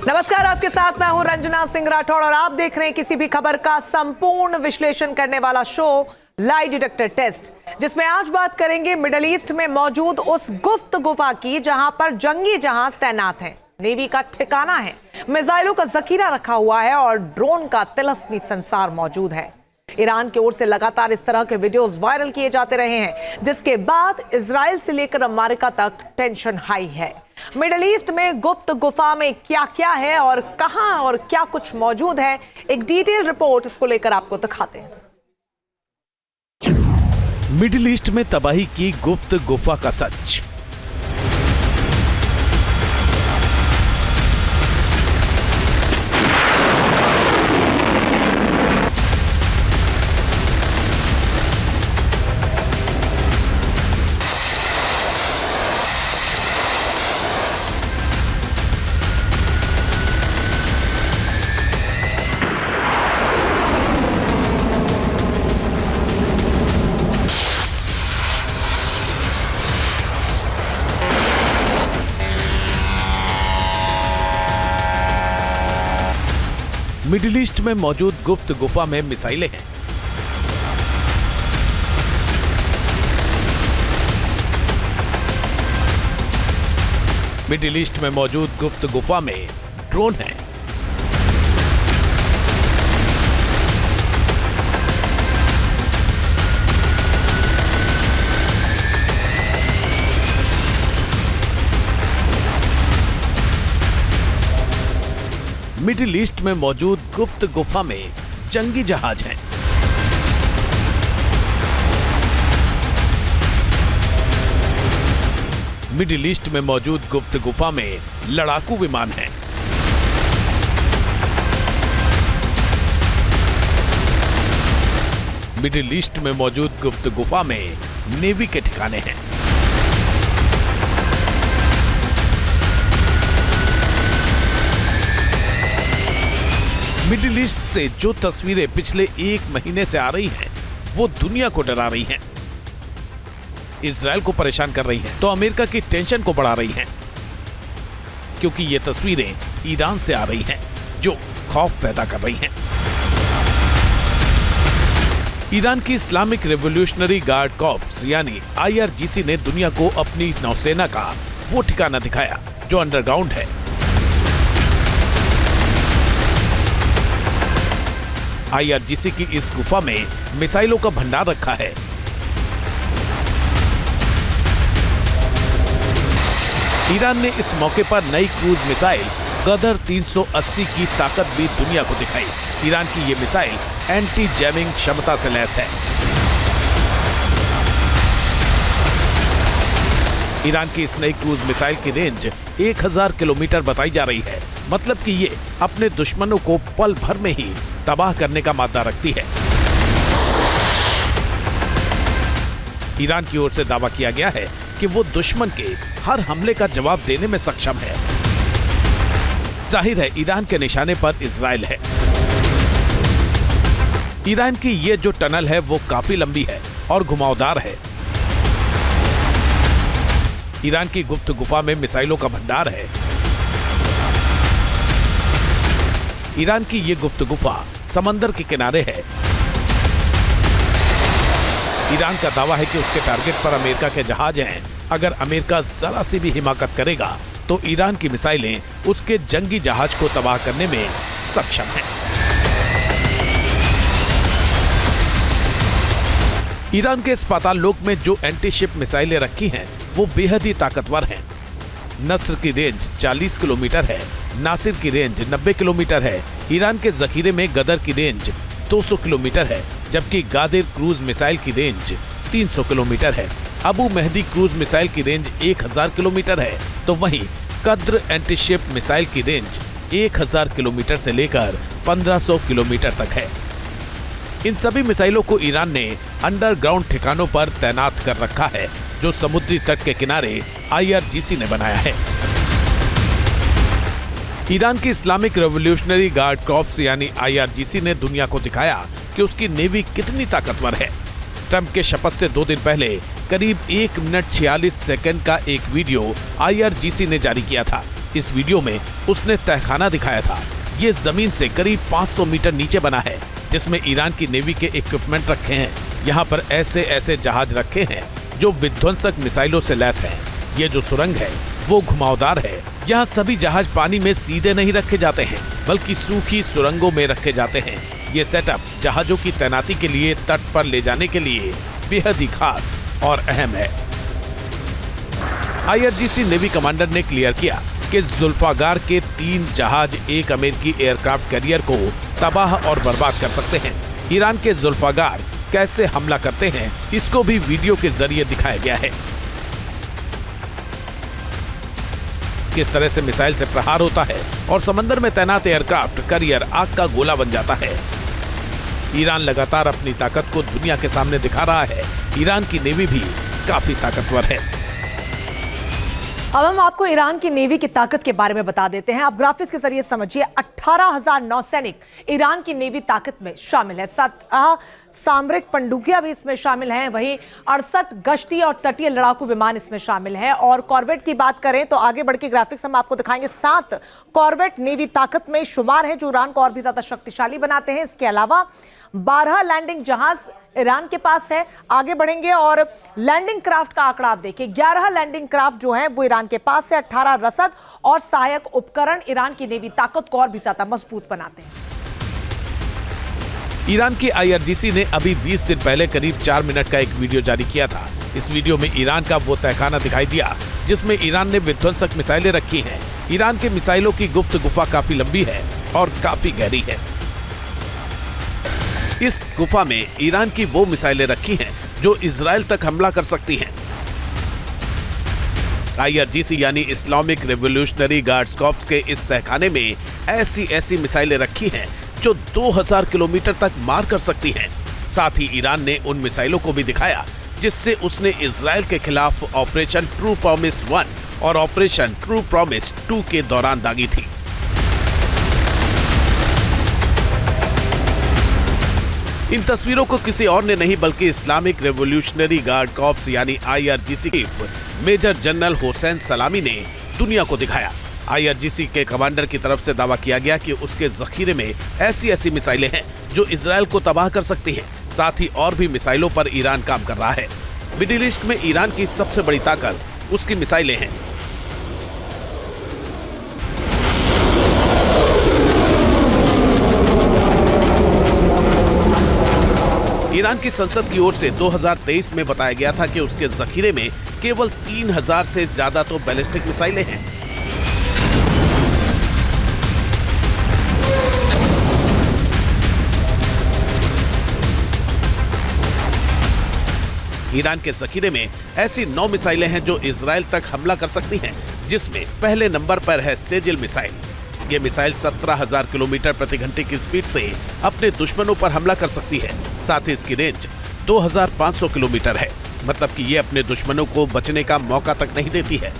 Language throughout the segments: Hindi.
नमस्कार, आपके साथ मैं हूं रंजना सिंह राठौड़ और आप देख रहे हैं किसी भी खबर का संपूर्ण विश्लेषण करने वाला शो लाई डिटेक्टर टेस्ट, जिसमें आज बात करेंगे मिडिल ईस्ट में मौजूद उस गुप्त गुफा की जहां पर जंगी जहाज तैनात हैं, नेवी का ठिकाना है, मिसाइलों का जखीरा रखा हुआ है और ड्रोन का तिलस्मी संसार मौजूद है। ईरान की ओर से लगातार इस तरह के वीडियोस वायरल किए जाते रहे हैं, जिसके बाद इजराइल से लेकर अमेरिका तक टेंशन हाई है। मिडिल ईस्ट में गुप्त गुफा में क्या क्या है और कहां और क्या कुछ मौजूद है, एक डिटेल रिपोर्ट इसको लेकर आपको दिखाते हैं। मिडिल ईस्ट में तबाही की गुप्त गुफा का सच। मिडिल ईस्ट में मौजूद गुप्त गुफा में मिसाइलें हैं। मिडिल ईस्ट में मौजूद गुप्त गुफा में ड्रोन है। मिडिल ईस्ट में मौजूद गुप्त गुफा में जंगी जहाज हैं। मिडिल ईस्ट में मौजूद गुप्त गुफा में लड़ाकू विमान हैं। मिडिल ईस्ट में मौजूद गुप्त गुफा में नेवी के ठिकाने हैं। मिडिल ईस्ट से जो तस्वीरें पिछले एक महीने से आ रही हैं, वो दुनिया को डरा रही हैं, इजराइल को परेशान कर रही हैं, तो अमेरिका की टेंशन को बढ़ा रही हैं, क्योंकि ये तस्वीरें ईरान से आ रही हैं, जो खौफ पैदा कर रही हैं। ईरान की इस्लामिक रेवोल्यूशनरी गार्ड कॉर्प्स यानी IRGC ने दुनिया को अपनी नौसेना का वो ठिकाना दिखाया जो अंडरग्राउंड है। IRGC की इस गुफा में मिसाइलों का भंडार रखा है। ईरान ने इस मौके पर नई क्रूज मिसाइल गदर 380 की ताकत भी दुनिया को दिखाई। ईरान की ये मिसाइल एंटी जैमिंग क्षमता से लैस है। ईरान की इस नई क्रूज मिसाइल की रेंज 1000 किलोमीटर बताई जा रही है, मतलब कि ये अपने दुश्मनों को पल भर में ही तबाह करने का मादा रखती है। ईरान की ओर से दावा किया गया है कि वो दुश्मन के हर हमले का जवाब देने में सक्षम है। जाहिर है ईरान के निशाने पर इजराइल है। ईरान की ये जो टनल है वो काफी लंबी है और घुमावदार है। ईरान की गुप्त गुफा में मिसाइलों का भंडार है। ईरान की ये गुप्त गुफा समंदर के किनारे है। ईरान का दावा है कि उसके टारगेट पर अमेरिका के जहाज हैं। अगर अमेरिका जरा सी भी हिमाकत करेगा तो ईरान की मिसाइलें उसके जंगी जहाज को तबाह करने में सक्षम हैं। ईरान के इस पाताल लोक में जो एंटी शिप मिसाइलें रखी हैं वो बेहद ही ताकतवर हैं। नस्र की रेंज 40 किलोमीटर है, नासिर की रेंज 90 किलोमीटर है। ईरान के जखीरे में गदर की रेंज 200 किलोमीटर है, जबकि गादिर क्रूज मिसाइल की रेंज 300 किलोमीटर है। अबू मेहदी क्रूज मिसाइल की रेंज 1000 किलोमीटर है, तो वहीं कद्र एंटीशिप मिसाइल की रेंज 1000 किलोमीटर से लेकर 1500 किलोमीटर तक है। इन सभी मिसाइलों को ईरान ने अंडरग्राउंड ठिकानों पर तैनात कर रखा है, जो समुद्री तट के किनारे IRGC ने बनाया है। ईरान की इस्लामिक रेवोल्यूशनरी गार्ड कॉर्प्स यानी IRGC ने दुनिया को दिखाया कि उसकी नेवी कितनी ताकतवर है। ट्रंप के शपथ से 2 दिन पहले करीब 1 मिनट 46 सेकंड का एक वीडियो IRGC ने जारी किया था। इस वीडियो में उसने तहखाना दिखाया था। ये जमीन से करीब 500 मीटर नीचे बना है, जिसमें ईरान की नेवी के इक्विपमेंट रखे हैं। यहाँ पर ऐसे जहाज रखे हैं जो विध्वंसक मिसाइलों से लैस हैं। ये जो सुरंग है वो घुमावदार है। यहाँ सभी जहाज पानी में सीधे नहीं रखे जाते हैं, बल्कि सूखी सुरंगों में रखे जाते हैं। ये सेटअप जहाजों की तैनाती के लिए तट पर ले जाने के लिए बेहद ही खास और अहम है। IRGC नेवी कमांडर ने क्लियर किया कि जुल्फाकार के 3 जहाज एक अमेरिकी एयरक्राफ्ट कैरियर को तबाह और बर्बाद कर सकते हैं। ईरान के जुल्फाकार कैसे हमला करते हैं, इसको भी वीडियो के जरिए दिखाया गया है। किस तरह से मिसाइल से प्रहार होता है और समंदर में तैनात एयरक्राफ्ट कैरियर आग का गोला बन जाता है। ईरान लगातार अपनी ताकत को दुनिया के सामने दिखा रहा है। ईरान की नेवी भी काफी ताकतवर है। अब हम आपको ईरान की नेवी की ताकत के बारे में बता देते हैं। आप ग्राफिक्स के जरिए समझिए, 18,000 नौसैनिक ईरान की नेवी ताकत में शामिल है। 7 सामरिक पनडुब्बियां भी इसमें शामिल हैं। वहीं 68 गश्ती और तटीय लड़ाकू विमान इसमें शामिल हैं। और कॉर्वेट की बात करें तो आगे बढ़ के ग्राफिक्स हम आपको दिखाएंगे। 7 कॉर्वेट नेवी ताकत में शुमार है, जो ईरान को और भी ज्यादा शक्तिशाली बनाते हैं। इसके अलावा 12 लैंडिंग जहाज ईरान के पास है। आगे बढ़ेंगे और लैंडिंग क्राफ्ट का आंकड़ा आप देखिए, 11 लैंडिंग क्राफ्ट जो है वो ईरान के पास है। 18 रसद और सहायक उपकरण ईरान की नेवी ताकत को और भी ज्यादा मजबूत बनाते हैं। ईरान की IRGC ने अभी 20 दिन पहले करीब 4 मिनट का एक वीडियो जारी किया था। इस वीडियो में ईरान का वो तहखाना दिखाई दिया जिसमें ईरान ने विध्वंसक मिसाइलें रखी हैं। ईरान के मिसाइलों की गुप्त गुफा काफी लंबी है और काफी गहरी है। इस गुफा में ईरान की वो मिसाइलें रखी हैं जो इजराइल तक हमला कर सकती हैं। IRGC यानी इस्लामिक रेवोल्यूशनरी गार्ड्स कॉर्प्स के इस तहखाने में ऐसी मिसाइलें रखी हैं जो 2000 किलोमीटर तक मार कर सकती हैं। साथ ही ईरान ने उन मिसाइलों को भी दिखाया जिससे उसने इजराइल के खिलाफ ऑपरेशन ट्रू प्रॉमिस 1 और ऑपरेशन ट्रू प्रॉमिस 2 के दौरान दागी थी। इन तस्वीरों को किसी और ने नहीं बल्कि इस्लामिक रेवोल्यूशनरी गार्ड कॉर्प्स यानी IRGC के मेजर जनरल हुसैन सलामी ने दुनिया को दिखाया। IRGC के कमांडर की तरफ से दावा किया गया कि उसके जखीरे में ऐसी मिसाइलें हैं जो इजराइल को तबाह कर सकती हैं। साथ ही और भी मिसाइलों पर ईरान काम कर रहा है। मिडिल ईस्ट में ईरान की सबसे बड़ी ताकत उसकी मिसाइलें हैं। ईरान की संसद की ओर से 2023 में बताया गया था कि उसके जखीरे में केवल 3000 से ज्यादा तो बैलिस्टिक मिसाइलें हैं। ईरान के जखीरे में ऐसी 9 मिसाइलें हैं जो इजराइल तक हमला कर सकती हैं, जिसमें पहले नंबर पर है सेजिल मिसाइल। ये मिसाइल 17,000 किलोमीटर प्रति घंटे की स्पीड से अपने दुश्मनों पर हमला कर सकती है। साथ ही इसकी रेंज 2500 किलोमीटर है, मतलब कि ये अपने दुश्मनों को बचने का मौका तक नहीं देती है।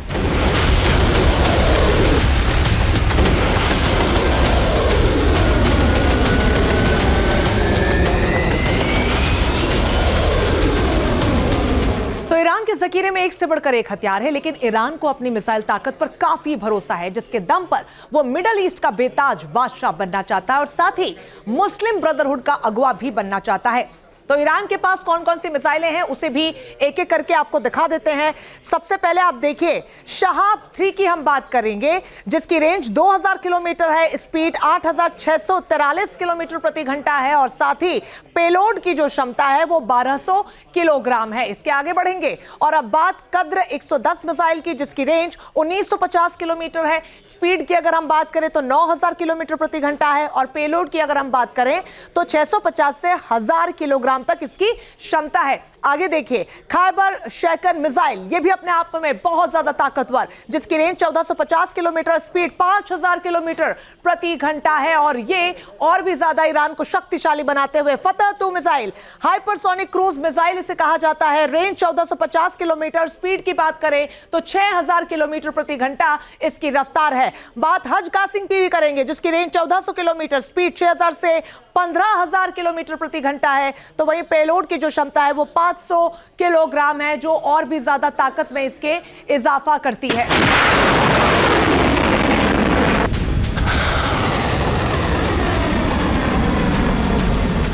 तो ईरान के जखीरे में एक से बढ़कर एक हथियार है, लेकिन ईरान को अपनी मिसाइल ताकत पर काफी भरोसा है, जिसके दम पर वो मिडिल ईस्ट का बेताज बादशाह बनना चाहता है और साथ ही मुस्लिम ब्रदरहुड का अगवा भी बनना चाहता है। तो ईरान के पास कौन कौन सी मिसाइलें हैं उसे भी एक एक करके आपको दिखा देते हैं। सबसे पहले आप देखिए, शहाब 3 की हम बात करेंगे, जिसकी रेंज 2000 किलोमीटर है, स्पीड 8643 किलोमीटर प्रति घंटा है और साथ ही पेलोड की जो क्षमता है वो 1200 किलोग्राम है। इसके आगे बढ़ेंगे और अब बात कद्र 110 मिसाइल की, जिसकी रेंज 1950 किलोमीटर है। स्पीड की अगर हम बात करें तो 9000 किलोमीटर प्रति घंटा है और पेलोड की अगर हम बात करें तो 650 से 1000 किलोग्राम तक इसकी क्षमता है। आगे देखिए, खैबर शैकन मिसाइल, ये भी अपने आप में बहुत ज्यादा ताकतवर, जिसकी रेंज 1450 किलोमीटर, स्पीड 5000 किलोमीटर प्रति घंटा है और ये और भी ज्यादा ईरान को शक्तिशाली बनाते हुए फतह 2 मिसाइल, हाइपरसोनिक क्रूज मिसाइल इसे कहा जाता है। रेंज 1450 किलोमीटर, स्पीड की बात करें तो 6000 किलोमीटर प्रति घंटा इसकी रफ्तार है। बात हज कासिम की भी करेंगे, जिसकी रेंज 1400 किलोमीटर, स्पीड 6000 से 15000 किलोमीटर प्रति घंटा है। तो वहीं पेलोड की जो क्षमता है वो 500 किलोग्राम है, जो और भी ज्यादा ताकत में इसके इजाफा करती है।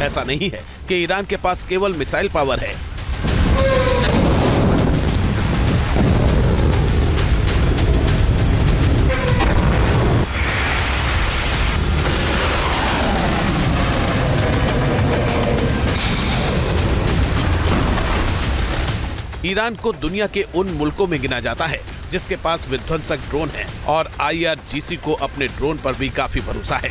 ऐसा नहीं है कि ईरान के पास केवल मिसाइल पावर है। ईरान को दुनिया के उन मुल्कों में गिना जाता है जिसके पास विध्वंसक ड्रोन है और IRGC को अपने ड्रोन पर भी काफी भरोसा है।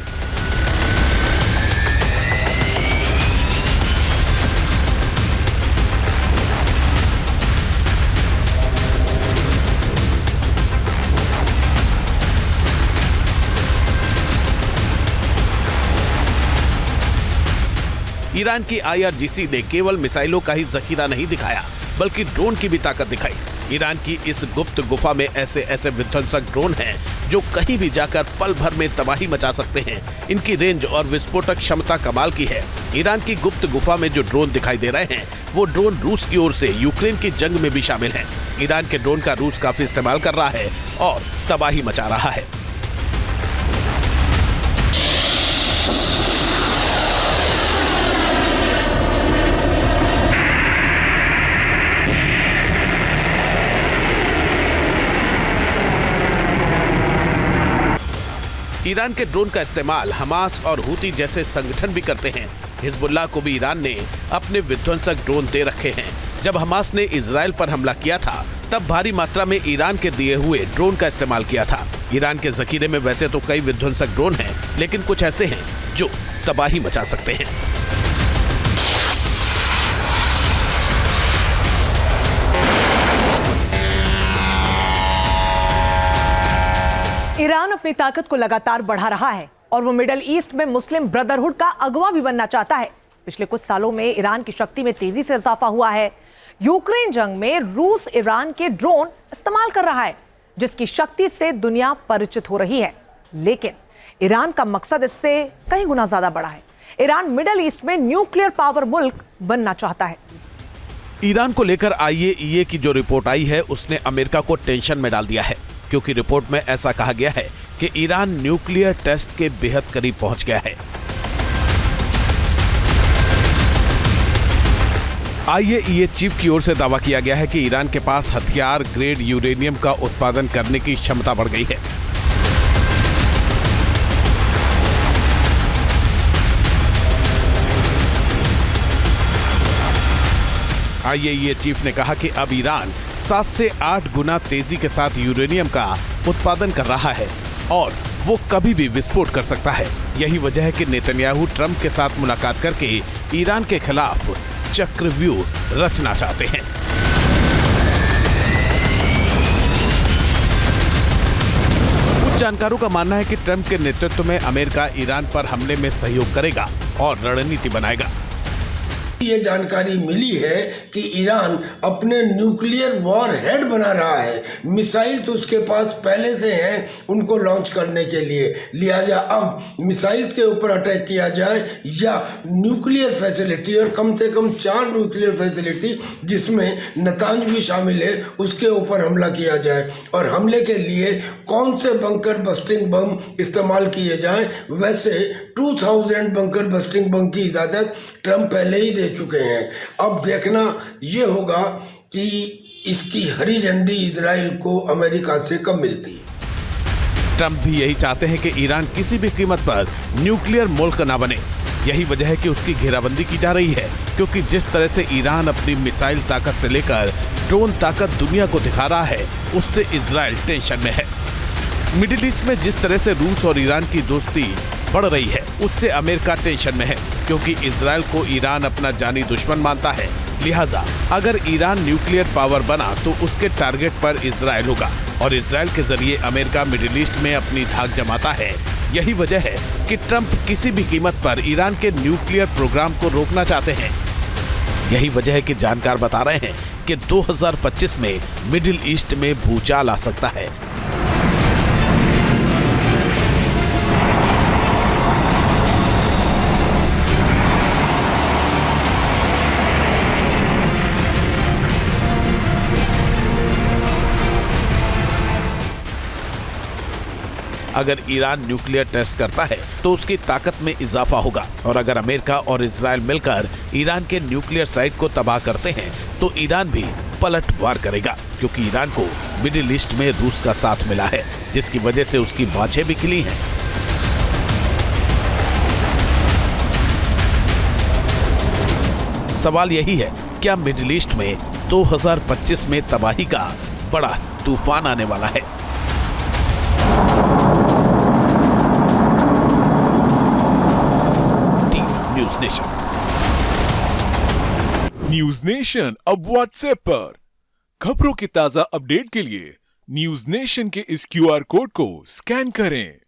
ईरान की IRGC ने केवल मिसाइलों का ही जखीरा नहीं दिखाया बल्कि ड्रोन की भी ताकत दिखाई। ईरान की इस गुप्त गुफा में ऐसे ऐसे विध्वंसक ड्रोन हैं जो कहीं भी जाकर पल भर में तबाही मचा सकते हैं। इनकी रेंज और विस्फोटक क्षमता कमाल की है। ईरान की गुप्त गुफा में जो ड्रोन दिखाई दे रहे हैं वो ड्रोन रूस की ओर से यूक्रेन की जंग में भी शामिल हैं। ईरान के ड्रोन का रूस काफी इस्तेमाल कर रहा है और तबाही मचा रहा है। ईरान के ड्रोन का इस्तेमाल हमास और हूती जैसे संगठन भी करते हैं। हिजबुल्लाह को भी ईरान ने अपने विध्वंसक ड्रोन दे रखे हैं। जब हमास ने इजराइल पर हमला किया था तब भारी मात्रा में ईरान के दिए हुए ड्रोन का इस्तेमाल किया था। ईरान के जखीरे में वैसे तो कई विध्वंसक ड्रोन हैं, लेकिन कुछ ऐसे हैं जो तबाही मचा सकते हैं। ईरान अपनी ताकत को लगातार बढ़ा रहा है और वो मिडिल ईस्ट में मुस्लिम ब्रदरहुड का अगवा भी बनना चाहता है। पिछले कुछ सालों में ईरान की शक्ति में तेजी से इजाफा हुआ है। यूक्रेन जंग में रूस ईरान के ड्रोन इस्तेमाल कर रहा है, जिसकी शक्ति से दुनिया परिचित हो रही है। लेकिन ईरान का मकसद इससे कई गुना ज्यादा बड़ा है। ईरान मिडिल ईस्ट में न्यूक्लियर पावर मुल्क बनना चाहता है। ईरान को लेकर IAEA की जो रिपोर्ट आई है उसने अमेरिका को टेंशन में डाल दिया है, क्योंकि रिपोर्ट में ऐसा कहा गया है कि ईरान न्यूक्लियर टेस्ट के बेहद करीब पहुंच गया है। IAEA चीफ की ओर से दावा किया गया है कि ईरान के पास हथियार ग्रेड यूरेनियम का उत्पादन करने की क्षमता बढ़ गई है। IAEA चीफ ने कहा कि अब ईरान 7 से 8 गुना तेजी के साथ यूरेनियम का उत्पादन कर रहा है और वो कभी भी विस्फोट कर सकता है। यही वजह है कि नेतन्याहू ट्रंप के साथ मुलाकात करके ईरान के खिलाफ चक्रव्यूह रचना चाहते हैं। कुछ जानकारों का मानना है कि ट्रंप के नेतृत्व में अमेरिका ईरान पर हमले में सहयोग करेगा और रणनीति बनाएगा। ये जानकारी मिली है कि ईरान अपने न्यूक्लियर वॉर हेड बना रहा है। मिसाइल तो उसके पास पहले से हैं उनको लॉन्च करने के लिए, लिहाजा अब मिसाइल के ऊपर अटैक किया जाए या न्यूक्लियर फैसिलिटी, और कम से कम 4 न्यूक्लियर फैसिलिटी जिसमें नतांज भी शामिल है, उसके ऊपर हमला किया जाए। और हमले के लिए कौन से बंकर बस्टिंग बम इस्तेमाल किए जाएं, वैसे 2000 बंकर बस्टिंग बम की इजाज़त ट्रंप पहले ही दे चुके हैं। अब देखना ये होगा कि इसकी हरी झंडी इजराइल को अमेरिका से कब मिलती है। ट्रंप भी यही चाहते हैं कि ईरान किसी भी कीमत पर न्यूक्लियर मुल्क ना बने। यही वजह है कि उसकी घेराबंदी की जा रही है, क्योंकि जिस तरह से ईरान अपनी मिसाइल ताकत से लेकर ड्रोन ताकत दुनिया को दिखा रहा है, उससे इजराइल टेंशन में है। मिडिल ईस्ट में जिस तरह से रूस और ईरान की दोस्ती बढ़ रही है, उससे अमेरिका टेंशन में है, क्योंकि इजराइल को ईरान अपना जानी दुश्मन मानता है। लिहाजा अगर ईरान न्यूक्लियर पावर बना तो उसके टारगेट पर इजराइल होगा और इजराइल के जरिए अमेरिका मिडिल ईस्ट में अपनी धाक जमाता है। यही वजह है कि ट्रंप किसी भी कीमत पर ईरान के न्यूक्लियर प्रोग्राम को रोकना चाहते हैं। यही वजह है कि जानकार बता रहे हैं कि 2025 में मिडिल ईस्ट में भूचाल आ सकता है। अगर ईरान न्यूक्लियर टेस्ट करता है तो उसकी ताकत में इजाफा होगा, और अगर अमेरिका और इजराइल मिलकर ईरान के न्यूक्लियर साइट को तबाह करते हैं तो ईरान भी पलटवार करेगा, क्योंकि ईरान को मिडिल ईस्ट में रूस का साथ मिला है, जिसकी वजह से उसकी बाछें भी खिली हैं। सवाल यही है, क्या मिडिल ईस्ट में 2025 में तबाही का बड़ा तूफान आने वाला है? News nation. न्यूज नेशन अब व्हाट्सएप पर। खबरों की ताजा अपडेट के लिए न्यूज नेशन के इस QR कोड को स्कैन करें।